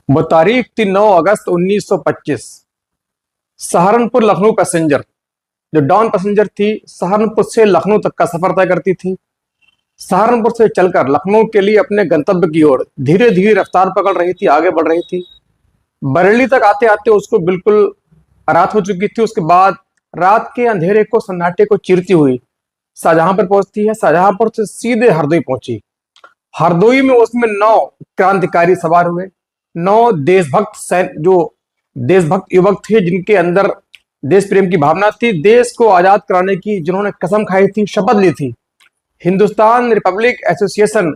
वो तारीख थी 9 अगस्त 1925। सहारनपुर लखनऊ पैसेंजर, जो डाउन पैसेंजर थी, सहारनपुर से लखनऊ तक का सफर तय करती थी। सहारनपुर से चलकर लखनऊ के लिए अपने गंतव्य की ओर धीरे धीरे रफ्तार पकड़ रही थी, आगे बढ़ रही थी। बरेली तक आते आते उसको बिल्कुल रात हो चुकी थी। उसके बाद रात के अंधेरे को, सन्नाटे को चीरती हुई शाहजहां पर पहुंचती है। शाहजहांपुर से सीधे हरदोई पहुंची। हरदोई में उसमें 9 क्रांतिकारी सवार हुए, 9 देशभक्त सैनिक, जो देशभक्त युवक थे, जिनके अंदर देश प्रेम की भावना थी, देश को आजाद कराने की जिन्होंने कसम खाई थी, शपथ ली थी। हिंदुस्तान रिपब्लिक एसोसिएशन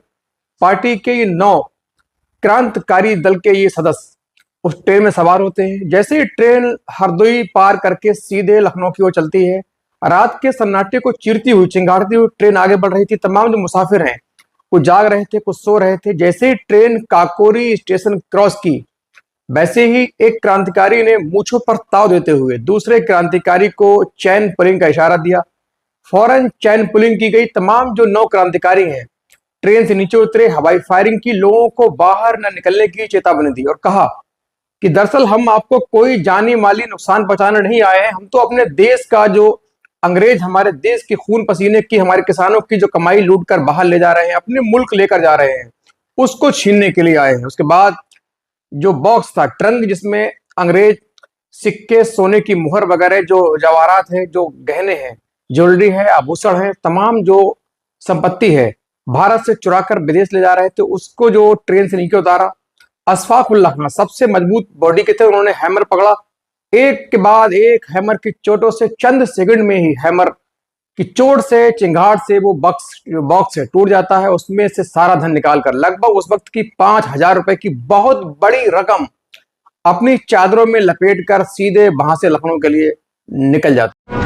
पार्टी के ये 9 क्रांतिकारी दल के ये सदस्य उस ट्रेन में सवार होते हैं। जैसे ही ट्रेन हरदोई पार करके सीधे लखनऊ की ओर चलती है, रात के सन्नाटे को चीरती हुई, चिंगारती हुई ट्रेन आगे बढ़ रही थी। तमाम जो मुसाफिर हैं, कुछ जाग रहे थे, कुछ सो रहे थे। जैसे ही ट्रेन काकोरी स्टेशन क्रॉस की, वैसे ही एक क्रांतिकारी ने मूंछों पर ताव देते हुए दूसरे क्रांतिकारी को चैन पुलिंग का इशारा दिया। फौरन चैन पुलिंग की गई। तमाम जो 9 क्रांतिकारी हैं ट्रेन से नीचे उतरे, हवाई फायरिंग की, लोगों को बाहर न निकलने की चेतावनी दी और कहा कि दरअसल हम आपको कोई जानी माली नुकसान पहुंचाने नहीं आए हैं। हम तो अपने देश का, जो अंग्रेज हमारे देश के खून पसीने की, हमारे किसानों की जो कमाई लूट कर बाहर ले जा रहे हैं, अपने मुल्क लेकर जा रहे हैं, उसको छीनने के लिए आए हैं। उसके बाद जो बॉक्स था, ट्रंक, जिसमें अंग्रेज सिक्के, सोने की मुहर वगैरह, जो जवाहरात है, जो गहने हैं, ज्वेलरी है, आभूषण है, तमाम जो संपत्ति है, भारत से चुराकर विदेश ले जा रहे थे, उसको जो ट्रेन से नीचे उतारा। अशफाक उल्लाह खां सबसे मजबूत बॉडी के थे, उन्होंने हैमर पकड़ा। एक के बाद एक हैमर की चोटों से, चंद सेकंड में ही हैमर की चोट से, चिंगार से वो बॉक्स है टूट जाता है। उसमें से सारा धन निकालकर, लगभग उस वक्त की 5,000 रुपए की बहुत बड़ी रकम, अपनी चादरों में लपेटकर सीधे वहां से लखनऊ के लिए निकल जाता।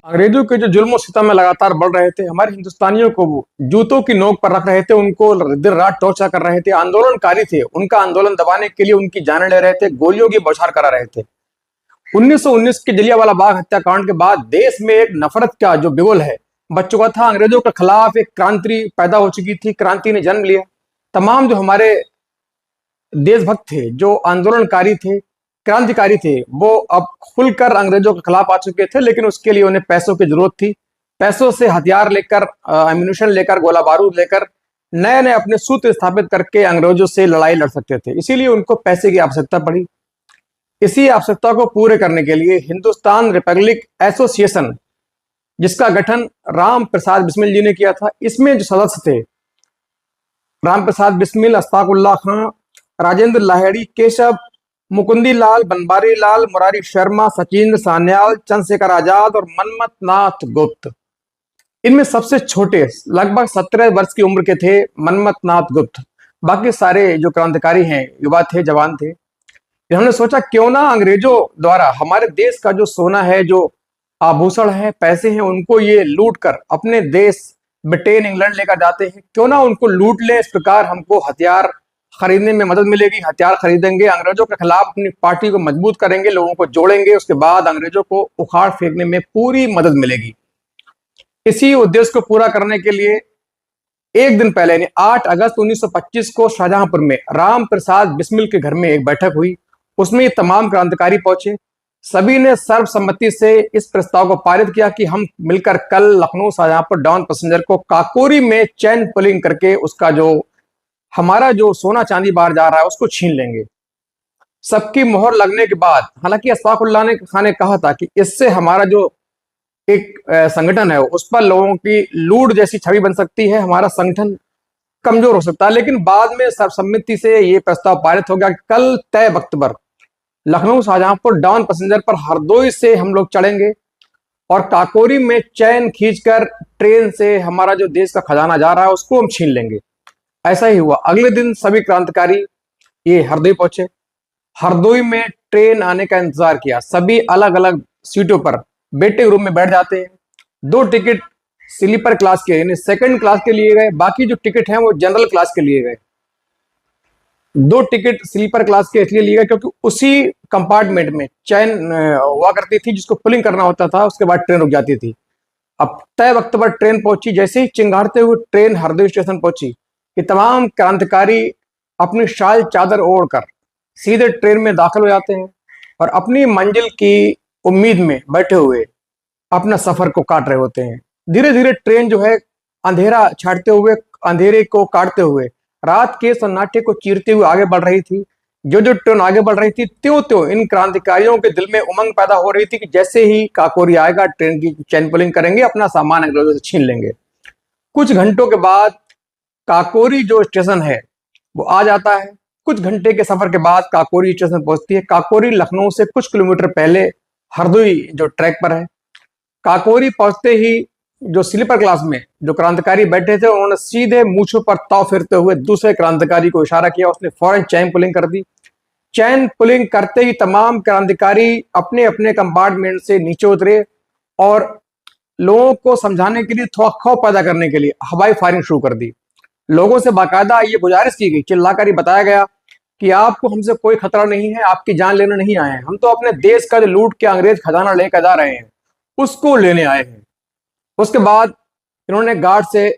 अंग्रेजों के जो जुल्म सितम में लगातार बढ़ रहे थे, हमारे हिंदुस्तानियों को वो जूतों की नोक पर रख रहे थे, उनको दिन रात टॉर्चर कर रहे थे। आंदोलनकारी थे, उनका आंदोलन दबाने के लिए उनकी जानें ले रहे थे, गोलियों की बौछार करा रहे थे। 1919 के जलियांवाला बाग हत्याकांड के बाद देश में एक नफरत का जो बिगुल है बच चुका था। अंग्रेजों के खिलाफ एक क्रांति पैदा हो चुकी थी, क्रांति ने जन्म लिया। तमाम जो हमारे देशभक्त थे, जो आंदोलनकारी थे, क्रांतिकारी थे, वो अब खुलकर अंग्रेजों के खिलाफ आ चुके थे। लेकिन उसके लिए उन्हें पैसों की जरूरत थी। पैसों से हथियार लेकर, एम्यूनिशन लेकर, गोला बारूद लेकर नए नए अपने सूत्र स्थापित करके अंग्रेजों से लड़ाई लड़ सकते थे। इसीलिए उनको पैसे की आवश्यकता पड़ी। इसी आवश्यकता को पूरे करने के लिए हिंदुस्तान रिपब्लिक एसोसिएशन, जिसका गठन राम प्रसाद बिस्मिल जी ने किया था, इसमें जो सदस्य थे, राम प्रसाद बिस्मिल, अशफाक उल्लाह खां, राजेंद्र लाहिड़ी, केशव, मुकुंदी लाल, बनवारी लाल, मुरारी शर्मा, सचिंद्र सान्याल, चंद्रशेखर आजाद और मनमथ नाथ गुप्त। इनमें सबसे छोटे, लगभग 17 वर्ष की उम्र के थे, मनमथ नाथ गुप्त। बाकी सारे जो क्रांतिकारी हैं, युवा थे, जवान थे। इन्होंने सोचा क्यों ना अंग्रेजों द्वारा हमारे देश का जो सोना है, जो आभूषण है, पैसे हैं, उनको ये लूट कर अपने देश ब्रिटेन, इंग्लैंड लेकर जाते हैं, क्यों ना उनको लूट ले। इस प्रकार हमको हथियार खरीदने में मदद मिलेगी। हथियार खरीदेंगे, अंग्रेजों के खिलाफ अपनी पार्टी को मजबूत करेंगे, लोगों को जोड़ेंगे, उसके बाद अंग्रेजों को उखाड़ फेंकने में पूरी मदद मिलेगी। इसी उद्देश्य को पूरा करने के लिए एक दिन पहले, यानी 8 अगस्त 1925 को शाहजहांपुर में राम प्रसाद बिस्मिल के घर में एक बैठक हुई। उसमें ये तमाम क्रांतिकारी पहुंचे। सभी ने सर्वसम्मति से इस प्रस्ताव को पारित किया कि हम मिलकर कल लखनऊ शाहजहांपुर डाउन पैसेंजर को काकोरी में चैन पुलिंग करके उसका जो हमारा जो सोना चांदी बाहर जा रहा है उसको छीन लेंगे। सबकी मोहर लगने के बाद, हालांकि अशफाक उल्लाह खां ने कहा था कि इससे हमारा जो एक संगठन है उस पर लोगों की लूट जैसी छवि बन सकती है, हमारा संगठन कमजोर हो सकता है। लेकिन बाद में सर्वसम्मति से यह प्रस्ताव पारित हो गया कि कल तय वक्त पर लखनऊ शाहजहांपुर डाउन पैसेंजर पर हरदोई से हम लोग चढ़ेंगे और काकोरी में चैन खींचकर ट्रेन से हमारा जो देश का खजाना जा रहा है उसको हम छीन लेंगे। ऐसा ही हुआ। अगले दिन सभी क्रांतिकारी ये हरदोई पहुंचे। हरदोई में ट्रेन आने का इंतजार किया। सभी अलग अलग सीटों पर वेटिंग रूम में बैठ जाते हैं। 2 टिकट स्लीपर क्लास के, यानी सेकंड क्लास के लिए गए, बाकी जो टिकट हैं वो जनरल क्लास के लिए गए। 2 टिकट स्लीपर क्लास के इसलिए लिए गए क्योंकि उसी कंपार्टमेंट में चैन हुआ करती थी, जिसको पुलिंग करना होता था, उसके बाद ट्रेन रुक जाती थी। अब तय वक्त पर ट्रेन पहुंची। जैसे ही चिंगारते हुए ट्रेन हरदोई स्टेशन पहुंची, कि तमाम क्रांतिकारी अपनी शाल चादर ओढ़कर सीधे ट्रेन में दाखिल हो जाते हैं और अपनी मंजिल की उम्मीद में बैठे हुए अपना सफर को काट रहे होते हैं। धीरे धीरे ट्रेन जो है अंधेरा छाटते हुए, अंधेरे को काटते हुए, रात के सन्नाटे को चीरते हुए आगे बढ़ रही थी। जो जो ट्रेन आगे बढ़ रही थी, त्यों त्यों इन क्रांतिकारियों के दिल में उमंग पैदा हो रही थी कि जैसे ही काकोरी आएगा, ट्रेन की चैन पुलिंग करेंगे, अपना सामान अंग्रेजों से छीन लेंगे। कुछ घंटों के बाद काकोरी जो स्टेशन है वो आ जाता है। कुछ घंटे के सफर के बाद काकोरी स्टेशन पहुंचती है। काकोरी लखनऊ से कुछ किलोमीटर पहले हरदोई जो ट्रैक पर है। काकोरी पहुंचते ही जो स्लीपर क्लास में जो क्रांतिकारी बैठे थे, उन्होंने सीधे मूछों पर ताव फेरते हुए दूसरे क्रांतिकारी को इशारा किया। उसने फौरन चैन पुलिंग कर दी। चैन पुलिंग करते ही तमाम क्रांतिकारी अपने अपने कंपार्टमेंट से नीचे उतरे और लोगों को समझाने के लिए, थोड़ा खौफ पैदा करने के लिए हवाई फायरिंग शुरू कर दी। लोगों से बाकायदा ये गुजारिश की गई, चिल्लाकर बताया गया कि आपको हमसे कोई खतरा नहीं है, आपकी जान लेने नहीं आए हैं, हम तो अपने देश का जो लूट के अंग्रेज खजाना लेकर जा रहे हैं उसको लेने आए हैं। उसके बाद इन्होंने गार्ड से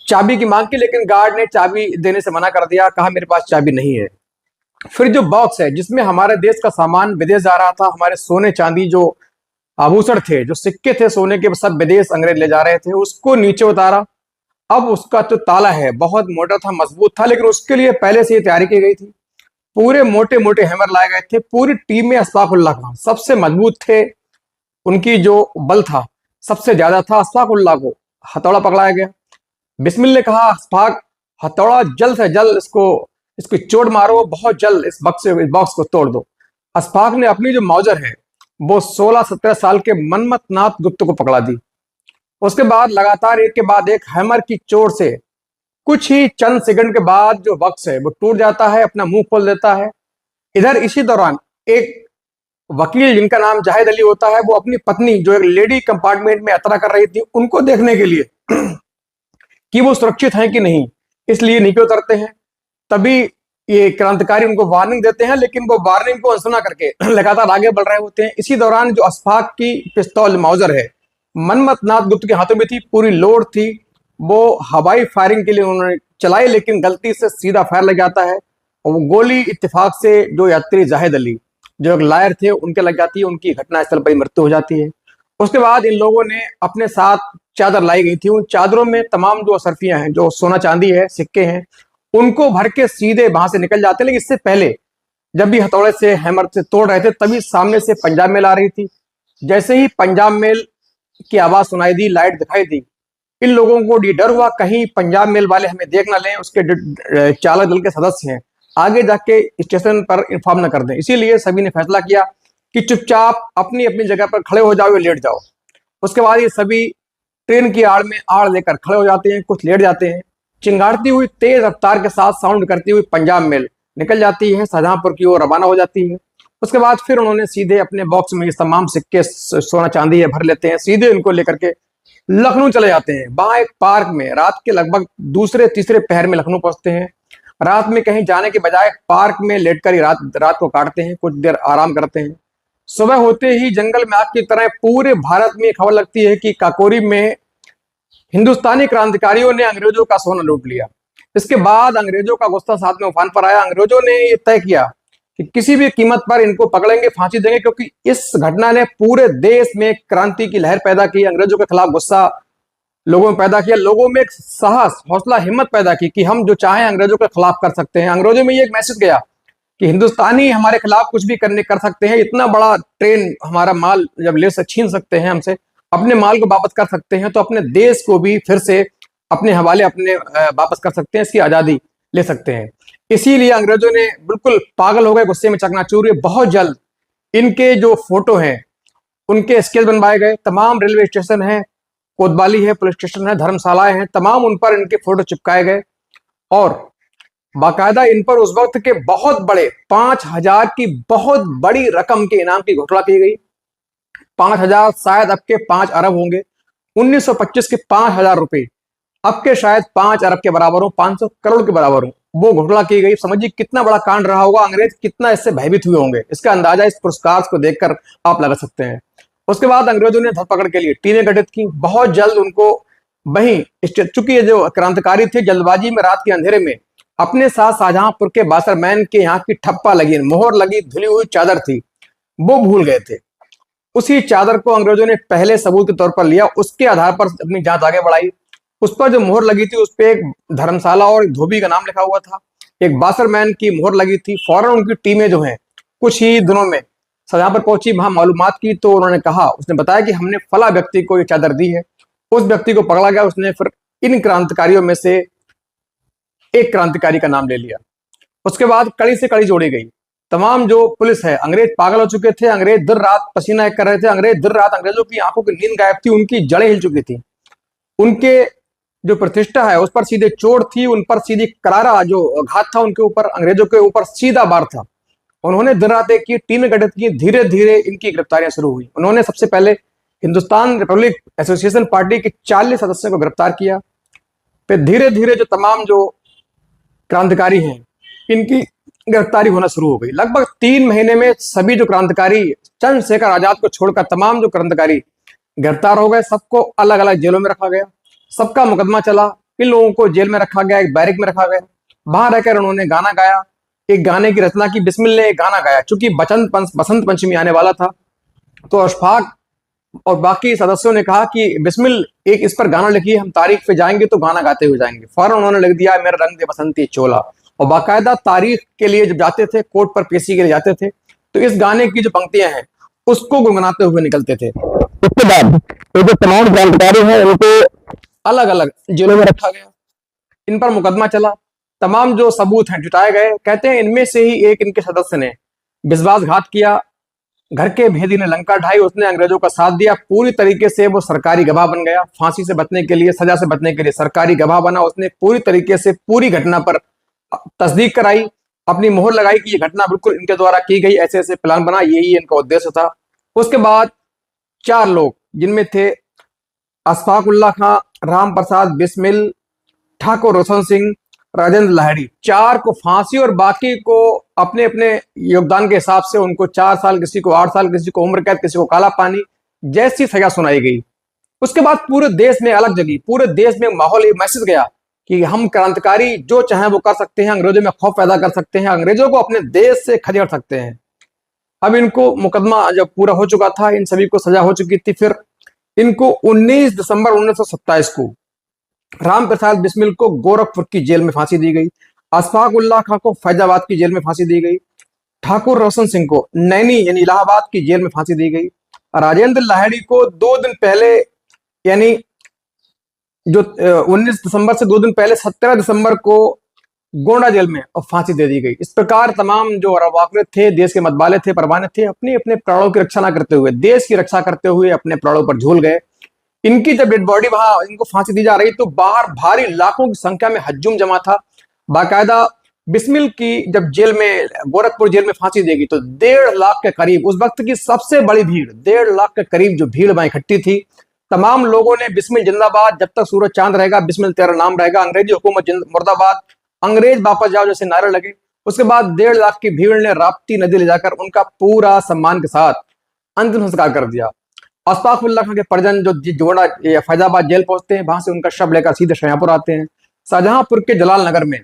चाबी की मांग की, लेकिन गार्ड ने चाबी देने से मना कर दिया, कहा मेरे पास चाबी नहीं है। फिर जो बॉक्स है जिसमें हमारे देश का सामान विदेश जा रहा था, हमारे सोने चांदी जो आभूषण थे, जो सिक्के थे सोने के, सब विदेश अंग्रेज ले जा रहे थे, उसको नीचे उतारा। अब उसका जो ताला है बहुत मोटा था, मजबूत था, लेकिन उसके लिए पहले से ही तैयारी की गई थी। पूरे मोटे मोटे हैमर लाए गए थे। पूरी टीम में अशफाकुल्लाह खान सबसे मजबूत थे, उनकी जो बल था सबसे ज्यादा था। अशफाकुल्लाह को हथौड़ा पकड़ाया गया। बिस्मिल ने कहा, अशफाक हथौड़ा जल्द से जल्द इसको चोट मारो, बहुत जल्द इस बॉक्स को तोड़ दो। अशफाक ने अपनी जो मौजर है वो 16-17 साल के मनमथ नाथ गुप्त को पकड़ा दी। उसके बाद लगातार एक के बाद एक हैमर की चोट से कुछ ही चंद सेकंड के बाद जो बॉक्स है वो टूट जाता है, अपना मुंह खोल देता है। इधर इसी दौरान एक वकील जिनका नाम जाहिद अली होता है, वो अपनी पत्नी जो एक लेडी कंपार्टमेंट में यात्रा कर रही थी उनको देखने के लिए कि वो सुरक्षित हैं कि नहीं, इसलिए नीचे उतरते हैं। तभी ये क्रांतिकारी उनको वार्निंग देते हैं, लेकिन वो वार्निंग को अनसुना करके लगातार आगे बढ़ रहे होते हैं। इसी दौरान जो अशफाक की पिस्तौल मौजर है मनमथ नाथ गुप्त के हाथों में थी, पूरी लोड थी, वो हवाई फायरिंग के लिए उन्होंने चलाई, लेकिन गलती से सीधा फायर लग जाता है और वो गोली इत्तेफाक से जो यात्री जाहिद अली जो एक लायर थे उनके लग जाती है। उनकी घटनास्थल पर ही मृत्यु हो जाती है। उसके बाद इन लोगों ने अपने साथ चादर लाई गई थी, उन चादरों में तमाम जो असरफियां हैं, जो सोना चांदी है, सिक्के हैं, उनको भर के सीधे वहां से निकल जाते। लेकिन इससे पहले जब भी हथौड़े से हैमर से तोड़ रहे थे, तभी सामने से पंजाब मेल आ रही थी। जैसे ही पंजाब मेल की आवाज सुनाई दी, लाइट दिखाई दी, इन लोगों को ये डर हुआ कहीं पंजाब मेल वाले हमें देख ना लें, उसके चालक दल के सदस्य हैं, आगे जाके स्टेशन पर इन्फॉर्म न कर दें। इसीलिए सभी ने फैसला किया कि चुपचाप अपनी अपनी जगह पर खड़े हो जाओ या लेट जाओ। उसके बाद ये सभी ट्रेन की आड़ में आड़ लेकर खड़े हो जाते हैं, कुछ लेट जाते हैं। चिंगारती हुई तेज रफ्तार के साथ साउंड करती हुई पंजाब मेल निकल जाती है, शाहजहांपुर की ओर रवाना हो जाती है। उसके बाद फिर उन्होंने सीधे अपने बॉक्स में ये तमाम सिक्के सोना चांदी है भर लेते हैं, सीधे इनको लेकर के लखनऊ चले जाते हैं। वहां एक पार्क में रात के लगभग दूसरे तीसरे पहर में लखनऊ पहुंचते हैं। रात में कहीं जाने के बजाय पार्क में लेटकर ही रात को काटते हैं, कुछ देर आराम करते हैं। सुबह होते ही जंगल में आग की तरह पूरे भारत में खबर लगती है कि काकोरी में हिंदुस्तानी क्रांतिकारियों ने अंग्रेजों का सोना लूट लिया। इसके बाद अंग्रेजों का गुस्सा साथ में उफान पर आया। अंग्रेजों ने ये तय किया कि किसी भी कीमत पर इनको पकड़ेंगे, फांसी देंगे, क्योंकि इस घटना ने पूरे देश में क्रांति की लहर पैदा की। अंग्रेजों के खिलाफ गुस्सा लोगों में पैदा किया, लोगों में एक साहस, हौसला, हिम्मत पैदा की कि हम जो चाहें अंग्रेजों के खिलाफ कर सकते हैं। अंग्रेजों में ये एक मैसेज गया कि हिंदुस्तानी हमारे खिलाफ कुछ भी कर सकते हैं। इतना बड़ा ट्रेन हमारा माल जब छीन सकते हैं हमसे, अपने माल को वापस कर सकते हैं, तो अपने देश को भी फिर से अपने हवाले अपने वापस कर सकते हैं, इसकी आजादी ले सकते हैं। इसीलिए अंग्रेजों ने बिल्कुल पागल हो गए, गुस्से में चकनाचूर हुए। बहुत जल्द इनके जो फोटो हैं उनके स्केच बनवाए गए। तमाम रेलवे स्टेशन है, कोतवाली है, पुलिस स्टेशन है, धर्मशालाएं हैं, तमाम उन पर इनके फोटो चिपकाए गए और बाकायदा इन पर उस वक्त के बहुत बड़े 5,000 की बहुत बड़ी रकम के इनाम की घोषणा की गई। 5,000 शायद अब के 5 अरब होंगे। 1925 के 5,000 रुपए अब के शायद 5 अरब के बराबर हो, 500 करोड़ के बराबर हो, वो घोषणा की गई। समझिए कितना बड़ा कांड रहा होगा, अंग्रेज कितना इससे भयभीत हुए होंगे, इसका अंदाजा इस पुरस्कार को देखकर आप लगा सकते हैं। उसके बाद अंग्रेजों ने धरपकड़ के लिए टीमें गठित की। बहुत जल्द उनको वहीं चूंकि ये जो क्रांतिकारी थे जल्दबाजी में रात के अंधेरे में अपने साथ शाहजहांपुर के बासरमैन के यहाँ की ठप्पा लगी, मोहर लगी, धुली हुई चादर थी, वो भूल गए थे। उसी चादर को अंग्रेजों ने पहले सबूत के तौर पर लिया, उसके आधार पर अपनी जांच आगे बढ़ाई। उस पर जो मोहर लगी थी उस पर एक धर्मशाला और धोबी का नाम लिखा हुआ था, एक बासरमैन की मोहर लगी थी। फौरन उनकी टीमें जो हैं कुछ ही दिनों में शाहजहां पर पहुंची, वहां मालूमात की तो उन्होंने कहा, उसने बताया कि हमने फला व्यक्ति को ये चादर दी है। उस व्यक्ति को पकड़ा गया, उसने फिर इन क्रांतिकारियों में से एक क्रांतिकारी का नाम ले लिया। उसके बाद कड़ी से कड़ी जोड़ी गई। तमाम जो पुलिस है, अंग्रेज पागल हो चुके थे, अंग्रेज दिन रात पसीना एक कर रहे थे, अंग्रेज दिन रात, अंग्रेजों की आंखों की नींद गायब थी, उनकी जड़ें हिल चुकी थी, उनके जो प्रतिष्ठा है उस पर सीधे चोट थी, उन पर सीधी करारा जो घात था उनके ऊपर, अंग्रेजों के ऊपर सीधा वार था। उन्होंने दिन रात एक की टीमें गठित की, धीरे धीरे इनकी गिरफ्तारियां शुरू हुई। उन्होंने सबसे पहले हिंदुस्तान रिपब्लिक एसोसिएशन पार्टी के 40 सदस्यों को गिरफ्तार किया। फिर धीरे धीरे जो तमाम जो क्रांतिकारी हैं इनकी गिरफ्तारी होना शुरू हो गई। लगभग 3 महीने में सभी जो क्रांतिकारी, चंद्रशेखर आजाद को छोड़कर तमाम जो क्रांतिकारी गिरफ्तार हो गए। सबको अलग अलग जेलों में रखा गया, सबका मुकदमा चला। इन लोगों को जेल में रखा गया, एक बैरक में रखा गया। वहां रहकर उन्होंने गाना गाया, एक गाने की रचना की। बिस्मिल ने एक गाना गाया, चूंकि बसंत पंचमी आने वाला था तो अशफाक और बाकी सदस्यों ने कहा कि बिस्मिल एक इस पर गाना लिखिए, हम तारीख पे जाएंगे तो गाना गाते हुए जाएंगे। फौरन उन्होंने लिख दिया, मेरा रंग दे बसंती चोला। और बाकायदा तारीख के लिए जब जाते थे, कोर्ट पर पेशी के लिए जाते थे, तो इस गाने की जो पंक्तियां हैं उसको गुनगुनाते हुए निकलते थे। उसके बाद ये जो तमाम क्रांतिकारी हैं उनको अलग अलग जेलों में रखा गया, इन पर मुकदमा चला, तमाम जो सबूत हैं जुटाए गए। कहते हैं इनमें से ही एक इनके सदस्य ने विश्वासघात किया, घर के भेदी ने लंका ढाई, उसने अंग्रेजों का साथ दिया। पूरी तरीके से वो सरकारी गवाह बन गया, फांसी से बचने के लिए, सजा से बचने के लिए सरकारी गवाह बना। उसने पूरी तरीके से पूरी घटना पर तस्दीक कराई, अपनी मोहर लगाई कि ये घटना बिल्कुल इनके द्वारा की गई, ऐसे ऐसे प्लान बना, यही इनका उद्देश्य था। उसके बाद 4 लोग, जिनमें थे अशफाक उल्लाह खां, राम प्रसाद बिस्मिल, ठाकुर रोशन सिंह, राजेंद्र लाहिड़ी, 4 को फांसी और बाकी को अपने अपने योगदान के हिसाब से उनको 4 साल, किसी को 8 साल, किसी को उम्र कैद, किसी को काला पानी जैसी सजा सुनाई गई। उसके बाद पूरे देश में अलग जगी, पूरे देश में माहौल, मैसेज गया कि हम क्रांतिकारी जो चाहें वो कर सकते हैं, अंग्रेजों में खौफ पैदा कर सकते हैं, अंग्रेजों को अपने देश से खदेड़ सकते हैं। अब इनको मुकदमा जब पूरा हो चुका था, इन सभी को सजा हो चुकी थी, फिर इनको 19 दिसंबर 1927 को राम प्रसाद बिस्मिल को गोरखपुर की जेल में फांसी दी गई, अशफाक उल्लाह खां को फैजाबाद की जेल में फांसी दी गई, ठाकुर रोशन सिंह को नैनी यानी इलाहाबाद की जेल में फांसी दी गई, राजेंद्र लाहिड़ी को 2 दिन पहले यानी जो 19 दिसंबर से 2 दिन पहले 17 दिसंबर को गोंडा जेल में फांसी दे दी गई। इस प्रकार तमाम जो रवाकरे थे, देश के मतवाले थे, परवाने थे, अपने अपने प्राणों की रक्षा न करते हुए, देश की रक्षा करते हुए अपने प्राणों पर झूल गए। इनकी जब डेड बॉडी वहां इनको फांसी दी जा रही तो बाहर भारी लाखों की संख्या में हज्जुम जमा था। बाकायदा बिस्मिल की जब जेल में, गोरखपुर जेल में फांसी देगी तो 1.5 लाख के करीब, उस वक्त की सबसे बड़ी भीड़, 1.5 लाख के करीब जो भीड़ वहां इकट्ठी थी। तमाम लोगों ने बिस्मिल जिंदाबाद, जब तक सूरज चांद रहेगा बिस्मिल तेरा नाम रहेगा, अंग्रेजी हुकूमत मुर्दाबाद, अंग्रेज वापस जाओ जैसे नारे लगे। उसके बाद 1.5 लाख की भीड़ ने राप्ती नदी ले जाकर उनका पूरा सम्मान के साथ अंतिम संस्कार कर दिया। अशफाक उल्लाह खां के परिजन जो जोड़ा फैजाबाद जेल पहुंचते हैं, वहां से उनका शव लेकर सीधे शाहजहांपुर आते हैं। शाहजहांपुर के जलाल नगर में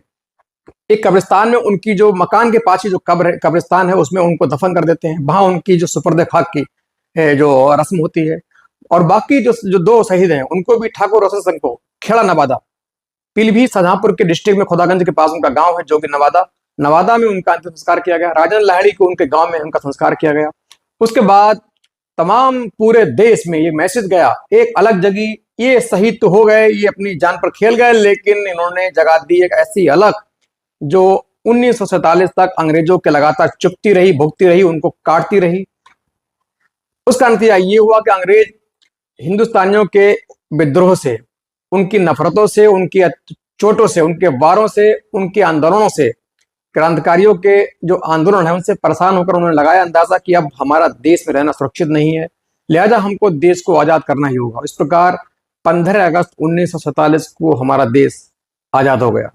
एक कब्रिस्तान में उनकी जो मकान के पास ही जो कब्रिस्तान है उसमें उनको दफन कर देते हैं। वहां उनकी जो सुपर्द खाक की जो रस्म होती है। और बाकी जो 2 शहीद हैं उनको भी ठाकुर रोशन सिंह को खेड़ा नवादा, पीलीभीत शाहजहांपुर के डिस्ट्रिक्ट में खुदागंज के पास उनका गांव है जो कि नवादा में उनका अंतिम संस्कार किया गया। राजेंद्र लाहिड़ी को उनके गांव में उनका संस्कार किया गया। उसके बाद तमाम पूरे देश में ये मैसेज गया, एक अलग जगी, ये शहीद तो हो गए, ये अपनी जान पर खेल गए, लेकिन इन्होंने जगा दी एक ऐसी अलग जो 1947 तक अंग्रेजों के लगातार चुपती रही, भुगती रही, उनको काटती रही। उसका नतीजा ये हुआ कि अंग्रेज हिंदुस्तानियों के विद्रोह से, उनकी नफरतों से, उनकी चोटों से, उनके वारों से, उनके आंदोलनों से, क्रांतिकारियों के जो आंदोलन है उनसे परेशान होकर उन्होंने लगाया अंदाजा कि अब हमारा देश में रहना सुरक्षित नहीं है, लिहाजा हमको देश को आजाद करना ही होगा। इस प्रकार 15 अगस्त 1947 को हमारा देश आजाद हो गया।